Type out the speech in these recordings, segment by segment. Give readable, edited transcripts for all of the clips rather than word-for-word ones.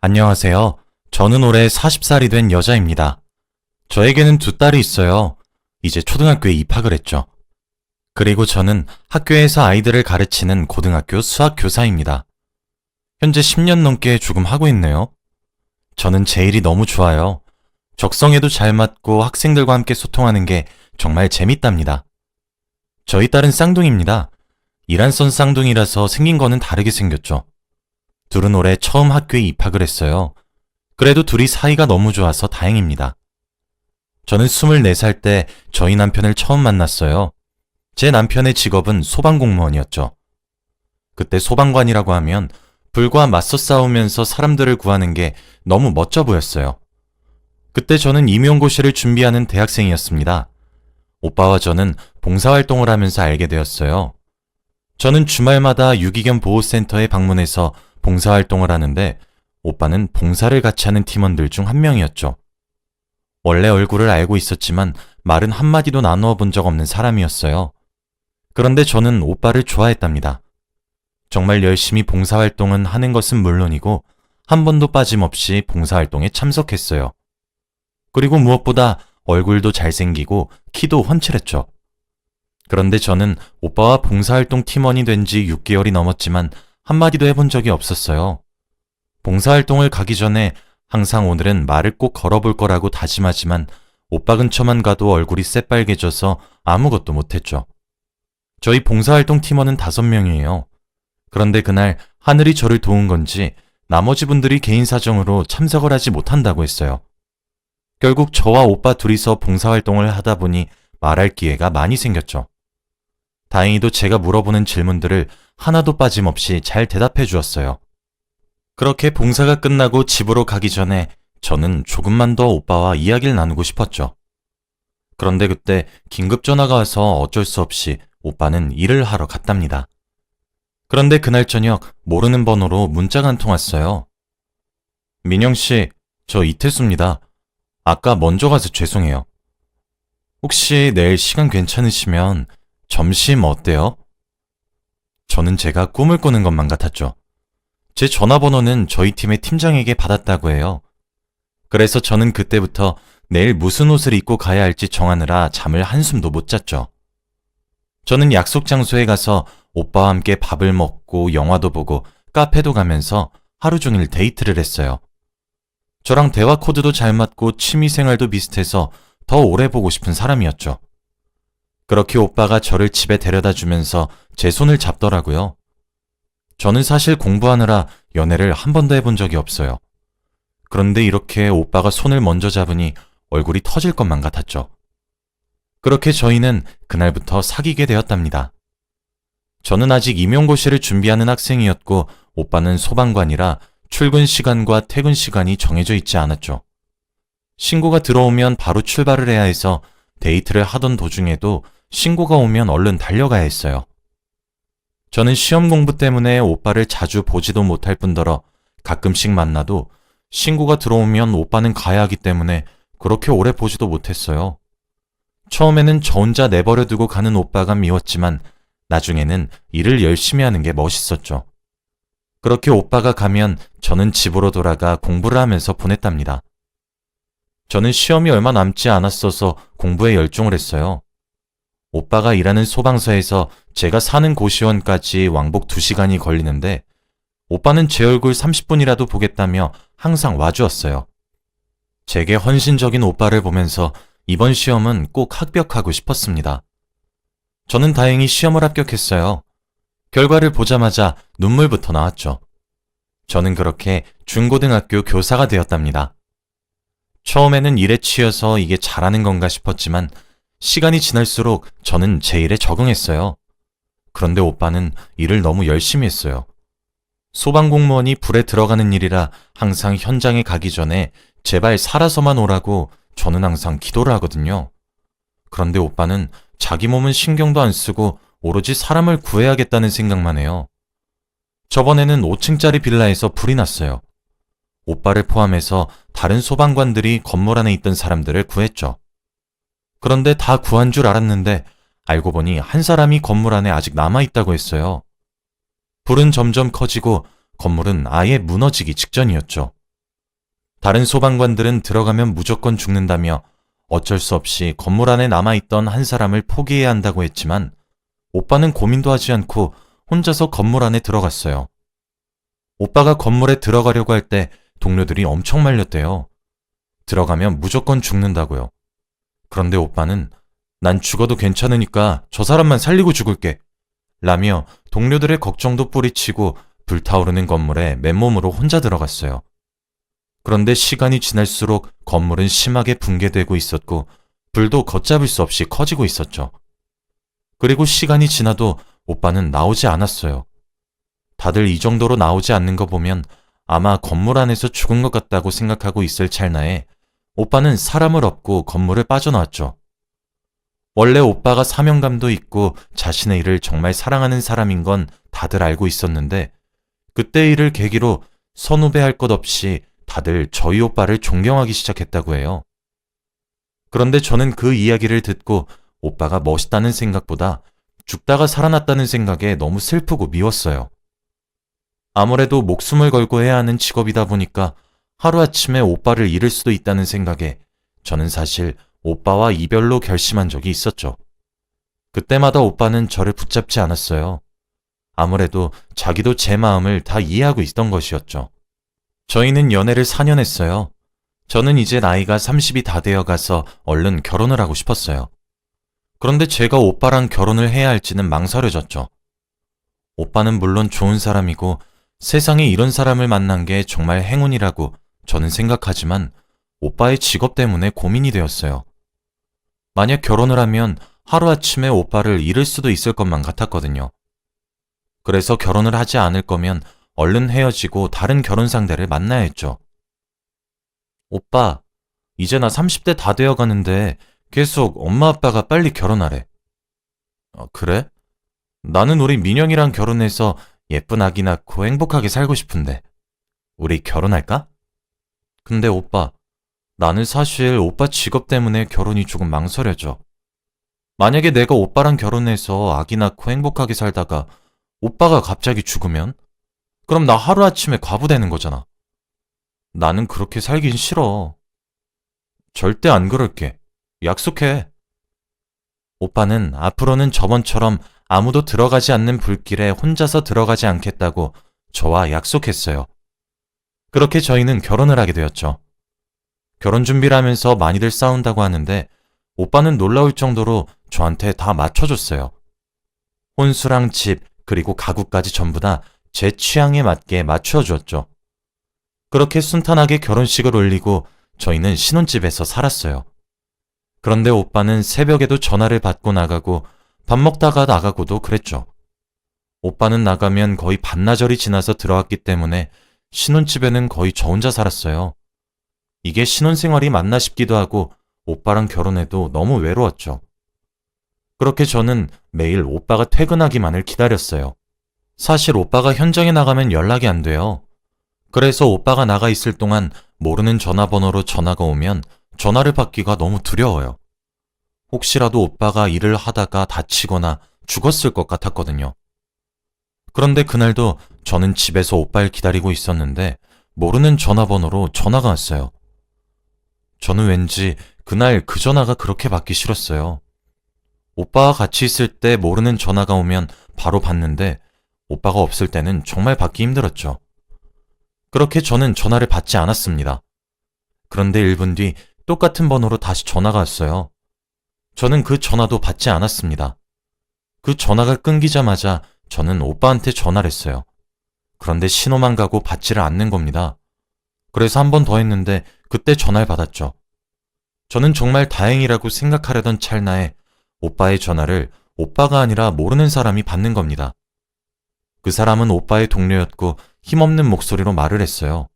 안녕하세요. 저는 올해 40살이 된 여자입니다. 저에게는 두 딸이 있어요. 이제 초등학교에 입학을 했죠. 그리고 저는 학교에서 아이들을 가르치는 고등학교 수학 교사입니다. 현재 10년 넘게 조금 하고 있네요. 저는 제 일이 너무 좋아요. 적성에도 잘 맞고 학생들과 함께 소통하는 게 정말 재밌답니다. 저희 딸은 쌍둥이입니다. 이란선 쌍둥이라서 생긴 거는 다르게 생겼죠. 둘은 올해 처음 학교에 입학을 했어요. 그래도 둘이 사이가 너무 좋아서 다행입니다. 저는 24살 때 저희 남편을 처음 만났어요. 제 남편의 직업은 소방공무원이었죠. 그때 소방관이라고 하면 불과 맞서 싸우면서 사람들을 구하는 게 너무 멋져 보였어요. 그때 저는 임용고시를 준비하는 대학생이었습니다. 오빠와 저는 봉사활동을 하면서 알게 되었어요. 저는 주말마다 유기견 보호센터에 방문해서 봉사활동을 하는데 오빠는 봉사를 같이 하는 팀원들 중 한 명이었죠. 원래 얼굴을 알고 있었지만 말은 한마디도 나누어 본 적 없는 사람이었어요. 그런데 저는 오빠를 좋아했답니다. 정말 열심히 봉사활동은 하는 것은 물론이고 한 번도 빠짐없이 봉사활동에 참석했어요. 그리고 무엇보다 얼굴도 잘생기고 키도 훤칠했죠. 그런데 저는 오빠와 봉사활동 팀원이 된 지 6개월이 넘었지만 한마디도 해본 적이 없었어요. 봉사활동을 가기 전에 항상 오늘은 말을 꼭 걸어볼 거라고 다짐하지만 오빠 근처만 가도 얼굴이 새빨개져서 아무것도 못했죠. 저희 봉사활동 팀원은 5명이에요. 그런데 그날 하늘이 저를 도운 건지 나머지 분들이 개인 사정으로 참석을 하지 못한다고 했어요. 결국 저와 오빠 둘이서 봉사활동을 하다 보니 말할 기회가 많이 생겼죠. 다행히도 제가 물어보는 질문들을 하나도 빠짐없이 잘 대답해 주었어요. 그렇게 봉사가 끝나고 집으로 가기 전에 저는 조금만 더 오빠와 이야기를 나누고 싶었죠. 그런데 그때 긴급 전화가 와서 어쩔 수 없이 오빠는 일을 하러 갔답니다. 그런데 그날 저녁 모르는 번호로 문자가 한 통 왔어요. 민영 씨, 저 이태수입니다. 아까 먼저 가서 죄송해요. 혹시 내일 시간 괜찮으시면 점심 어때요? 저는 제가 꿈을 꾸는 것만 같았죠. 제 전화번호는 저희 팀의 팀장에게 받았다고 해요. 그래서 저는 그때부터 내일 무슨 옷을 입고 가야 할지 정하느라 잠을 한숨도 못 잤죠. 저는 약속 장소에 가서 오빠와 함께 밥을 먹고 영화도 보고 카페도 가면서 하루 종일 데이트를 했어요. 저랑 대화 코드도 잘 맞고 취미생활도 비슷해서 더 오래 보고 싶은 사람이었죠. 그렇게 오빠가 저를 집에 데려다 주면서 제 손을 잡더라고요. 저는 사실 공부하느라 연애를 한 번도 해본 적이 없어요. 그런데 이렇게 오빠가 손을 먼저 잡으니 얼굴이 터질 것만 같았죠. 그렇게 저희는 그날부터 사귀게 되었답니다. 저는 아직 임용고시를 준비하는 학생이었고 오빠는 소방관이라 출근 시간과 퇴근 시간이 정해져 있지 않았죠. 신고가 들어오면 바로 출발을 해야 해서 데이트를 하던 도중에도 신고가 오면 얼른 달려가야 했어요. 저는 시험 공부 때문에 오빠를 자주 보지도 못할 뿐더러 가끔씩 만나도 신고가 들어오면 오빠는 가야 하기 때문에 그렇게 오래 보지도 못했어요. 처음에는 저 혼자 내버려 두고 가는 오빠가 미웠지만 나중에는 일을 열심히 하는 게 멋있었죠. 그렇게 오빠가 가면 저는 집으로 돌아가 공부를 하면서 보냈답니다. 저는 시험이 얼마 남지 않았어서 공부에 열중을 했어요. 오빠가 일하는 소방서에서 제가 사는 고시원까지 왕복 2시간이 걸리는데 오빠는 제 얼굴 30분이라도 보겠다며 항상 와주었어요. 제게 헌신적인 오빠를 보면서 이번 시험은 꼭 합격하고 싶었습니다. 저는 다행히 시험을 합격했어요. 결과를 보자마자 눈물부터 나왔죠. 저는 그렇게 중고등학교 교사가 되었답니다. 처음에는 일에 치여서 이게 잘하는 건가 싶었지만 시간이 지날수록 저는 제 일에 적응했어요. 그런데 오빠는 일을 너무 열심히 했어요. 소방공무원이 불에 들어가는 일이라 항상 현장에 가기 전에 제발 살아서만 오라고 저는 항상 기도를 하거든요. 그런데 오빠는 자기 몸은 신경도 안 쓰고 오로지 사람을 구해야겠다는 생각만 해요. 저번에는 5층짜리 빌라에서 불이 났어요. 오빠를 포함해서 다른 소방관들이 건물 안에 있던 사람들을 구했죠. 그런데 다 구한 줄 알았는데 알고 보니 한 사람이 건물 안에 아직 남아있다고 했어요. 불은 점점 커지고 건물은 아예 무너지기 직전이었죠. 다른 소방관들은 들어가면 무조건 죽는다며 어쩔 수 없이 건물 안에 남아있던 한 사람을 포기해야 한다고 했지만 오빠는 고민도 하지 않고 혼자서 건물 안에 들어갔어요. 오빠가 건물에 들어가려고 할 때 동료들이 엄청 말렸대요. 들어가면 무조건 죽는다고요. 그런데 오빠는 난 죽어도 괜찮으니까 저 사람만 살리고 죽을게 라며 동료들의 걱정도 뿌리치고 불타오르는 건물에 맨몸으로 혼자 들어갔어요. 그런데 시간이 지날수록 건물은 심하게 붕괴되고 있었고 불도 걷잡을 수 없이 커지고 있었죠. 그리고 시간이 지나도 오빠는 나오지 않았어요. 다들 이 정도로 나오지 않는 거 보면 아마 건물 안에서 죽은 것 같다고 생각하고 있을 찰나에 오빠는 사람을 업고 건물을 빠져나왔죠. 원래 오빠가 사명감도 있고 자신의 일을 정말 사랑하는 사람인 건 다들 알고 있었는데 그때 일을 계기로 선후배할 것 없이 다들 저희 오빠를 존경하기 시작했다고 해요. 그런데 저는 그 이야기를 듣고 오빠가 멋있다는 생각보다 죽다가 살아났다는 생각에 너무 슬프고 미웠어요. 아무래도 목숨을 걸고 해야 하는 직업이다 보니까 하루아침에 오빠를 잃을 수도 있다는 생각에 저는 사실 오빠와 이별로 결심한 적이 있었죠. 그때마다 오빠는 저를 붙잡지 않았어요. 아무래도 자기도 제 마음을 다 이해하고 있던 것이었죠. 저희는 연애를 4년 했어요. 저는 이제 나이가 30이 다 되어 가서 얼른 결혼을 하고 싶었어요. 그런데 제가 오빠랑 결혼을 해야 할지는 망설여졌죠. 오빠는 물론 좋은 사람이고 세상에 이런 사람을 만난 게 정말 행운이라고 저는 생각하지만 오빠의 직업 때문에 고민이 되었어요. 만약 결혼을 하면 하루아침에 오빠를 잃을 수도 있을 것만 같았거든요. 그래서 결혼을 하지 않을 거면 얼른 헤어지고 다른 결혼 상대를 만나야 했죠. 오빠, 이제 나 30대 다 되어 가는데 계속 엄마 아빠가 빨리 결혼하래. 그래? 나는 우리 민영이랑 결혼해서 예쁜 아기 낳고 행복하게 살고 싶은데. 우리 결혼할까? 근데 오빠, 나는 사실 오빠 직업 때문에 결혼이 조금 망설여져. 만약에 내가 오빠랑 결혼해서 아기 낳고 행복하게 살다가 오빠가 갑자기 죽으면? 그럼 나 하루아침에 과부 되는 거잖아. 나는 그렇게 살긴 싫어. 절대 안 그럴게. 약속해. 오빠는 앞으로는 저번처럼 아무도 들어가지 않는 불길에 혼자서 들어가지 않겠다고 저와 약속했어요. 그렇게 저희는 결혼을 하게 되었죠. 결혼 준비를 하면서 많이들 싸운다고 하는데 오빠는 놀라울 정도로 저한테 다 맞춰줬어요. 혼수랑 집 그리고 가구까지 전부 다 제 취향에 맞게 맞추어 주었죠. 그렇게 순탄하게 결혼식을 올리고 저희는 신혼집에서 살았어요. 그런데 오빠는 새벽에도 전화를 받고 나가고 밥 먹다가 나가고도 그랬죠. 오빠는 나가면 거의 반나절이 지나서 들어왔기 때문에 신혼집에는 거의 저 혼자 살았어요. 이게 신혼생활이 맞나 싶기도 하고 오빠랑 결혼해도 너무 외로웠죠. 그렇게 저는 매일 오빠가 퇴근하기만을 기다렸어요. 사실 오빠가 현장에 나가면 연락이 안 돼요. 그래서 오빠가 나가 있을 동안 모르는 전화번호로 전화가 오면 전화를 받기가 너무 두려워요. 혹시라도 오빠가 일을 하다가 다치거나 죽었을 것 같았거든요. 그런데 그날도 저는 집에서 오빠를 기다리고 있었는데 모르는 전화번호로 전화가 왔어요. 저는 왠지 그날 그 전화가 그렇게 받기 싫었어요. 오빠와 같이 있을 때 모르는 전화가 오면 바로 받는데 오빠가 없을 때는 정말 받기 힘들었죠. 그렇게 저는 전화를 받지 않았습니다. 그런데 1분 뒤 똑같은 번호로 다시 전화가 왔어요. 저는 그 전화도 받지 않았습니다. 그 전화가 끊기자마자 저는 오빠한테 전화를 했어요. 그런데 신호만 가고 받지를 않는 겁니다. 그래서 한 번 더 했는데 그때 전화를 받았죠. 저는 정말 다행이라고 생각하려던 찰나에 오빠의 전화를 오빠가 아니라 모르는 사람이 받는 겁니다. 그 사람은 오빠의 동료였고 힘없는 목소리로 말을 했어요.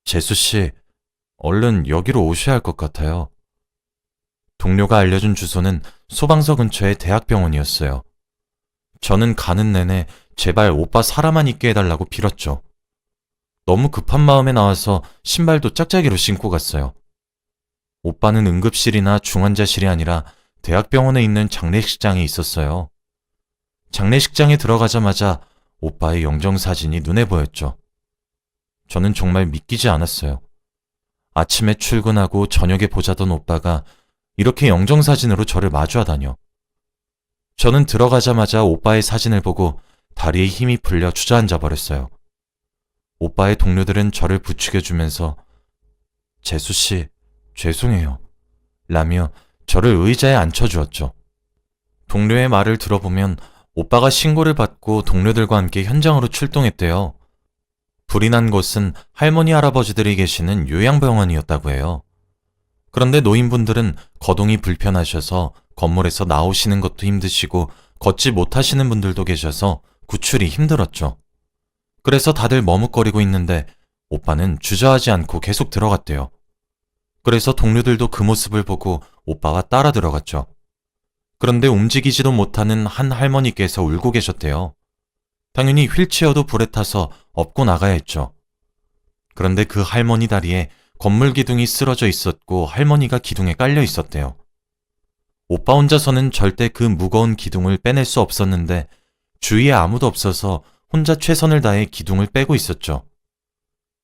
재수 씨, 얼른 여기로 오셔야 할 것 같아요. 동료가 알려준 주소는 소방서 근처의 대학병원이었어요. 저는 가는 내내 제발 오빠 살아만 있게 해달라고 빌었죠. 너무 급한 마음에 나와서 신발도 짝짝이로 신고 갔어요. 오빠는 응급실이나 중환자실이 아니라 대학병원에 있는 장례식장에 있었어요. 장례식장에 들어가자마자 오빠의 영정사진이 눈에 보였죠. 저는 정말 믿기지 않았어요. 아침에 출근하고 저녁에 보자던 오빠가 이렇게 영정사진으로 저를 마주하다뇨. 저는 들어가자마자 오빠의 사진을 보고 다리에 힘이 풀려 주저앉아 버렸어요. 오빠의 동료들은 저를 부추겨주면서 재수씨, 죄송해요. 라며 저를 의자에 앉혀주었죠. 동료의 말을 들어보면 오빠가 신고를 받고 동료들과 함께 현장으로 출동했대요. 불이 난 곳은 할머니 할아버지들이 계시는 요양병원이었다고 해요. 그런데 노인분들은 거동이 불편하셔서 건물에서 나오시는 것도 힘드시고 걷지 못하시는 분들도 계셔서 구출이 힘들었죠. 그래서 다들 머뭇거리고 있는데 오빠는 주저하지 않고 계속 들어갔대요. 그래서 동료들도 그 모습을 보고 오빠와 따라 들어갔죠. 그런데 움직이지도 못하는 한 할머니께서 울고 계셨대요. 당연히 휠체어도 불에 타서 업고 나가야 했죠. 그런데 그 할머니 다리에 건물 기둥이 쓰러져 있었고 할머니가 기둥에 깔려 있었대요. 오빠 혼자서는 절대 그 무거운 기둥을 빼낼 수 없었는데 주위에 아무도 없어서 혼자 최선을 다해 기둥을 빼고 있었죠.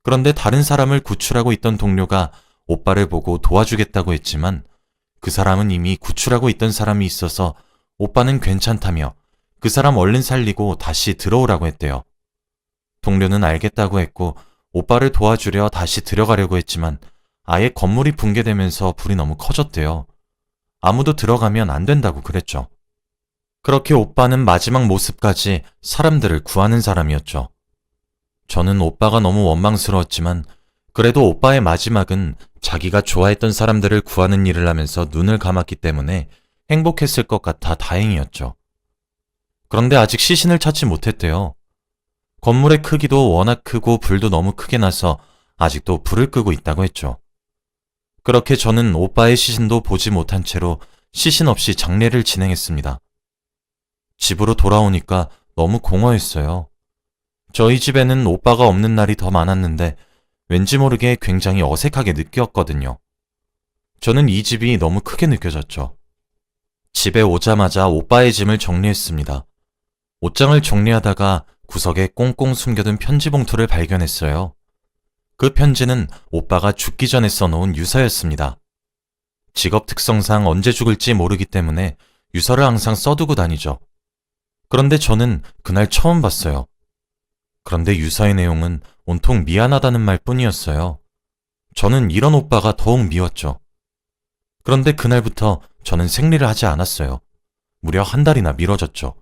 그런데 다른 사람을 구출하고 있던 동료가 오빠를 보고 도와주겠다고 했지만 그 사람은 이미 구출하고 있던 사람이 있어서 오빠는 괜찮다며 그 사람 얼른 살리고 다시 들어오라고 했대요. 동료는 알겠다고 했고 오빠를 도와주려 다시 들어가려고 했지만 아예 건물이 붕괴되면서 불이 너무 커졌대요. 아무도 들어가면 안 된다고 그랬죠. 그렇게 오빠는 마지막 모습까지 사람들을 구하는 사람이었죠. 저는 오빠가 너무 원망스러웠지만 그래도 오빠의 마지막은 자기가 좋아했던 사람들을 구하는 일을 하면서 눈을 감았기 때문에 행복했을 것 같아 다행이었죠. 그런데 아직 시신을 찾지 못했대요. 건물의 크기도 워낙 크고 불도 너무 크게 나서 아직도 불을 끄고 있다고 했죠. 그렇게 저는 오빠의 시신도 보지 못한 채로 시신 없이 장례를 진행했습니다. 집으로 돌아오니까 너무 공허했어요. 저희 집에는 오빠가 없는 날이 더 많았는데 왠지 모르게 굉장히 어색하게 느꼈거든요. 저는 이 집이 너무 크게 느껴졌죠. 집에 오자마자 오빠의 짐을 정리했습니다. 옷장을 정리하다가 구석에 꽁꽁 숨겨둔 편지 봉투를 발견했어요. 그 편지는 오빠가 죽기 전에 써놓은 유서였습니다. 직업 특성상 언제 죽을지 모르기 때문에 유서를 항상 써두고 다니죠. 그런데 저는 그날 처음 봤어요. 그런데 유서의 내용은 온통 미안하다는 말뿐이었어요. 저는 이런 오빠가 더욱 미웠죠. 그런데 그날부터 저는 생리를 하지 않았어요. 무려 한 달이나 미뤄졌죠.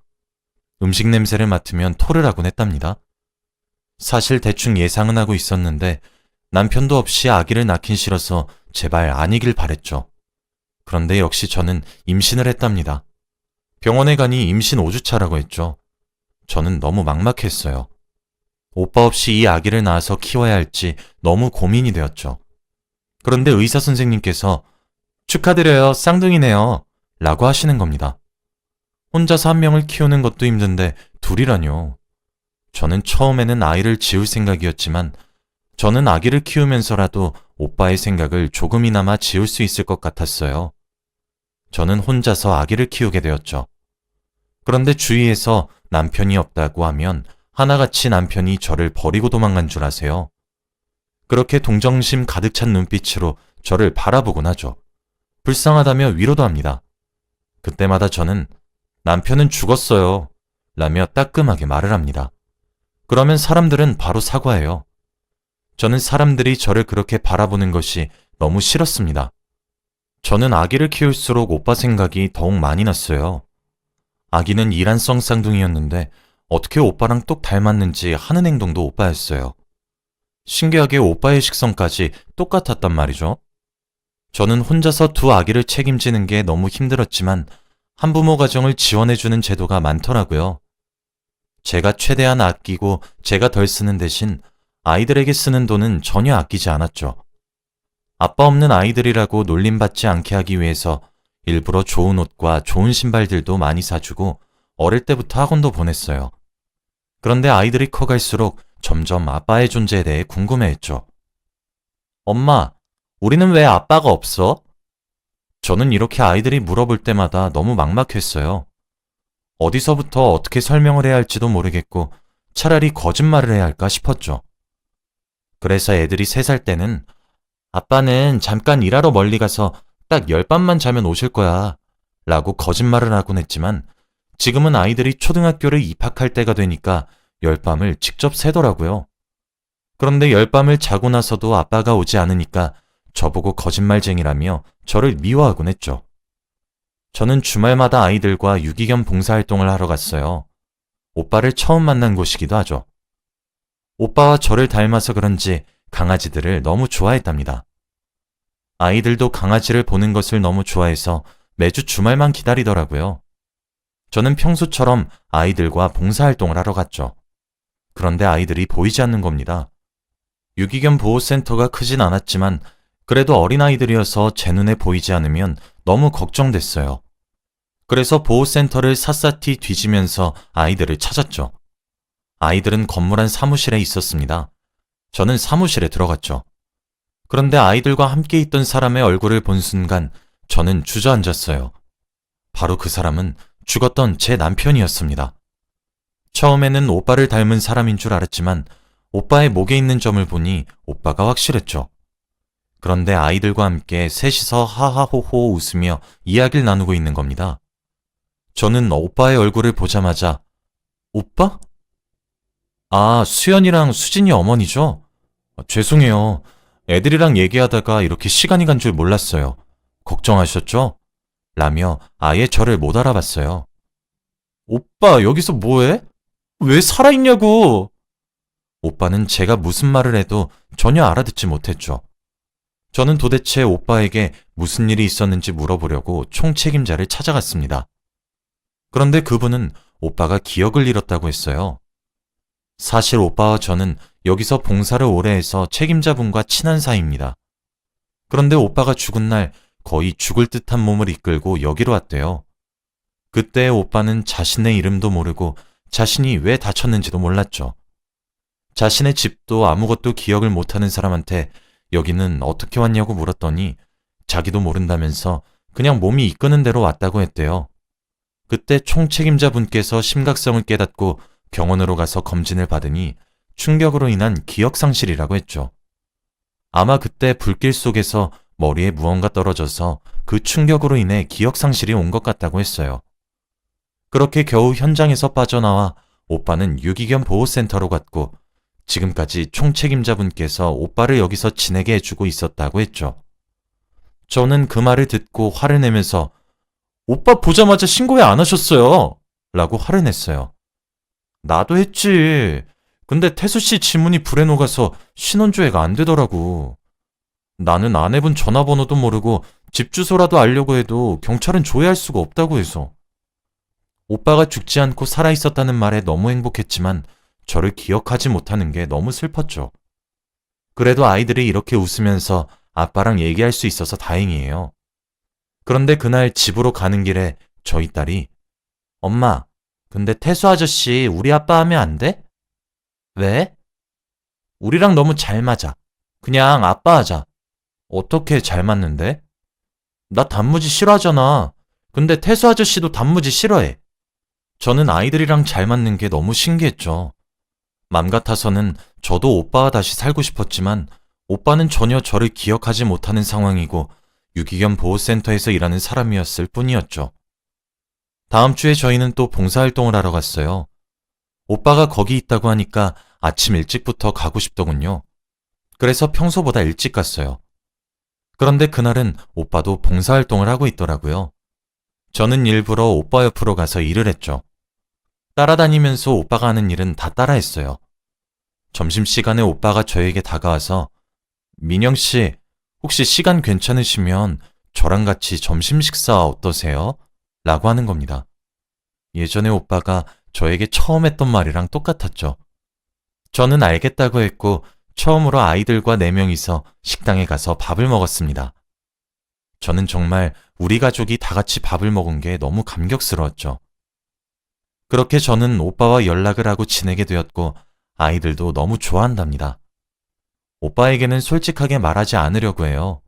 음식 냄새를 맡으면 토를 하곤 했답니다. 사실 대충 예상은 하고 있었는데 남편도 없이 아기를 낳긴 싫어서 제발 아니길 바랬죠. 그런데 역시 저는 임신을 했답니다. 병원에 가니 임신 5주차라고 했죠. 저는 너무 막막했어요. 오빠 없이 이 아기를 낳아서 키워야 할지 너무 고민이 되었죠. 그런데 의사 선생님께서 축하드려요, 쌍둥이네요 라고 하시는 겁니다. 혼자서 한 명을 키우는 것도 힘든데 둘이라뇨. 저는 처음에는 아이를 지울 생각이었지만 저는 아기를 키우면서라도 오빠의 생각을 조금이나마 지울 수 있을 것 같았어요. 저는 혼자서 아기를 키우게 되었죠. 그런데 주위에서 남편이 없다고 하면 하나같이 남편이 저를 버리고 도망간 줄 아세요. 그렇게 동정심 가득 찬 눈빛으로 저를 바라보곤 하죠. 불쌍하다며 위로도 합니다. 그때마다 저는 남편은 죽었어요 라며 따끔하게 말을 합니다. 그러면 사람들은 바로 사과해요. 저는 사람들이 저를 그렇게 바라보는 것이 너무 싫었습니다. 저는 아기를 키울수록 오빠 생각이 더욱 많이 났어요. 아기는 이란성 쌍둥이였는데 어떻게 오빠랑 똑 닮았는지 하는 행동도 오빠였어요. 신기하게 오빠의 식성까지 똑같았단 말이죠. 저는 혼자서 두 아기를 책임지는 게 너무 힘들었지만 한부모 가정을 지원해주는 제도가 많더라고요. 제가 최대한 아끼고 제가 덜 쓰는 대신 아이들에게 쓰는 돈은 전혀 아끼지 않았죠. 아빠 없는 아이들이라고 놀림받지 않게 하기 위해서 일부러 좋은 옷과 좋은 신발들도 많이 사주고 어릴 때부터 학원도 보냈어요. 그런데 아이들이 커갈수록 점점 아빠의 존재에 대해 궁금해했죠. 엄마, 우리는 왜 아빠가 없어? 저는 이렇게 아이들이 물어볼 때마다 너무 막막했어요. 어디서부터 어떻게 설명을 해야 할지도 모르겠고 차라리 거짓말을 해야 할까 싶었죠. 그래서 애들이 3살 때는 아빠는 잠깐 일하러 멀리 가서 딱 10밤만 자면 오실 거야 라고 거짓말을 하곤 했지만 지금은 아이들이 초등학교를 입학할 때가 되니까 10밤을 직접 새더라고요. 그런데 10밤을 자고 나서도 아빠가 오지 않으니까 저보고 거짓말쟁이라며 저를 미워하곤 했죠. 저는 주말마다 아이들과 유기견 봉사활동을 하러 갔어요. 오빠를 처음 만난 곳이기도 하죠. 오빠와 저를 닮아서 그런지 강아지들을 너무 좋아했답니다. 아이들도 강아지를 보는 것을 너무 좋아해서 매주 주말만 기다리더라고요. 저는 평소처럼 아이들과 봉사활동을 하러 갔죠. 그런데 아이들이 보이지 않는 겁니다. 유기견 보호센터가 크진 않았지만 그래도 어린아이들이어서 제 눈에 보이지 않으면 너무 걱정됐어요. 그래서 보호센터를 샅샅이 뒤지면서 아이들을 찾았죠. 아이들은 건물 안 사무실에 있었습니다. 저는 사무실에 들어갔죠. 그런데 아이들과 함께 있던 사람의 얼굴을 본 순간 저는 주저앉았어요. 바로 그 사람은 죽었던 제 남편이었습니다. 처음에는 오빠를 닮은 사람인 줄 알았지만 오빠의 목에 있는 점을 보니 오빠가 확실했죠. 그런데 아이들과 함께 셋이서 하하호호 웃으며 이야기를 나누고 있는 겁니다. 저는 오빠의 얼굴을 보자마자 오빠? 아, 수연이랑 수진이 어머니죠? 죄송해요. 애들이랑 얘기하다가 이렇게 시간이 간 줄 몰랐어요. 걱정하셨죠? 라며 아예 저를 못 알아봤어요. 오빠, 여기서 뭐해? 왜 살아있냐고! 오빠는 제가 무슨 말을 해도 전혀 알아듣지 못했죠. 저는 도대체 오빠에게 무슨 일이 있었는지 물어보려고 총책임자를 찾아갔습니다. 그런데 그분은 오빠가 기억을 잃었다고 했어요. 사실 오빠와 저는 여기서 봉사를 오래 해서 책임자분과 친한 사이입니다. 그런데 오빠가 죽은 날 거의 죽을 듯한 몸을 이끌고 여기로 왔대요. 그때 오빠는 자신의 이름도 모르고 자신이 왜 다쳤는지도 몰랐죠. 자신의 집도 아무것도 기억을 못하는 사람한테 여기는 어떻게 왔냐고 물었더니 자기도 모른다면서 그냥 몸이 이끄는 대로 왔다고 했대요. 그때 총책임자분께서 심각성을 깨닫고 병원으로 가서 검진을 받으니 충격으로 인한 기억상실이라고 했죠. 아마 그때 불길 속에서 머리에 무언가 떨어져서 그 충격으로 인해 기억상실이 온 것 같다고 했어요. 그렇게 겨우 현장에서 빠져나와 오빠는 유기견 보호센터로 갔고 지금까지 총책임자분께서 오빠를 여기서 지내게 해주고 있었다고 했죠. 저는 그 말을 듣고 화를 내면서 오빠 보자마자 신고 왜 안 하셨어요? 라고 화를 냈어요. 나도 했지. 근데 태수씨 지문이 불에 녹아서 신원조회가 안 되더라고. 나는 아내분 전화번호도 모르고 집 주소라도 알려고 해도 경찰은 조회할 수가 없다고 해서. 오빠가 죽지 않고 살아있었다는 말에 너무 행복했지만 저를 기억하지 못하는 게 너무 슬펐죠. 그래도 아이들이 이렇게 웃으면서 아빠랑 얘기할 수 있어서 다행이에요. 그런데 그날 집으로 가는 길에 저희 딸이 엄마, 근데 태수 아저씨 우리 아빠 하면 안 돼? 왜? 우리랑 너무 잘 맞아. 그냥 아빠 하자. 어떻게 잘 맞는데? 나 단무지 싫어하잖아. 근데 태수 아저씨도 단무지 싫어해. 저는 아이들이랑 잘 맞는 게 너무 신기했죠. 맘 같아서는 저도 오빠와 다시 살고 싶었지만 오빠는 전혀 저를 기억하지 못하는 상황이고 유기견 보호센터에서 일하는 사람이었을 뿐이었죠. 다음 주에 저희는 또 봉사활동을 하러 갔어요. 오빠가 거기 있다고 하니까 아침 일찍부터 가고 싶더군요. 그래서 평소보다 일찍 갔어요. 그런데 그날은 오빠도 봉사활동을 하고 있더라고요. 저는 일부러 오빠 옆으로 가서 일을 했죠. 따라다니면서 오빠가 하는 일은 다 따라했어요. 점심시간에 오빠가 저에게 다가와서 민영씨, 혹시 시간 괜찮으시면 저랑 같이 점심 식사 어떠세요? 라고 하는 겁니다. 예전에 오빠가 저에게 처음 했던 말이랑 똑같았죠. 저는 알겠다고 했고 처음으로 아이들과 4명이서 식당에 가서 밥을 먹었습니다. 저는 정말 우리 가족이 다 같이 밥을 먹은 게 너무 감격스러웠죠. 그렇게 저는 오빠와 연락을 하고 지내게 되었고 아이들도 너무 좋아한답니다. 오빠에게는 솔직하게 말하지 않으려고 해요.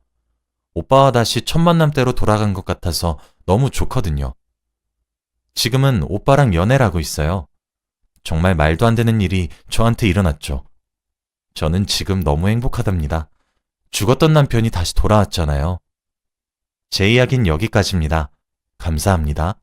오빠와 다시 첫 만남 때로 돌아간 것 같아서 너무 좋거든요. 지금은 오빠랑 연애를 하고 있어요. 정말 말도 안 되는 일이 저한테 일어났죠. 저는 지금 너무 행복하답니다. 죽었던 남편이 다시 돌아왔잖아요. 제 이야기는 여기까지입니다. 감사합니다.